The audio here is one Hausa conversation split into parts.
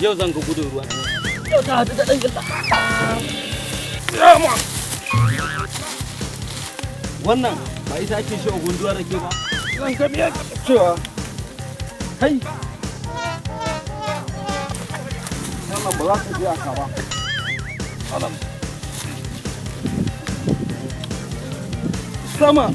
Yau zan ga gudun ruwa. Yau ta hadu da ɗan gilla. Wannan ba ita ake shi a gunduwa rake ba. Zan ga biyar cewa. Kai. Wannan ba za ka je aka ba. Wannan. Sama.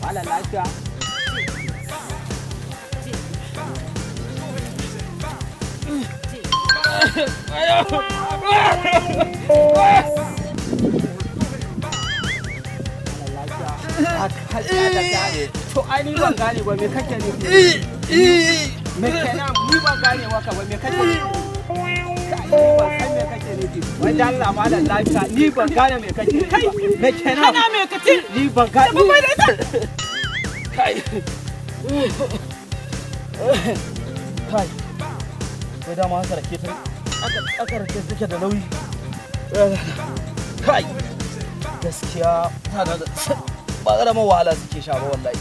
Malam lafiya. To ai ni ban gane ba me kake nufi? Me kenan ni ban gane maka ba me kake nufi? Ban san me kake nufi. Wanda Allah malam lafiya ni ban gane me kake nufi. Kai me kenan? Kana me kace? Ni ban gane. Ba bai da ita. Kai. Kai. Ko da ma haka rake ta. Aka rake take da nauyi. Kai. Gaskiya ta da ba ƙaramin wahala suke sha ba wallahi.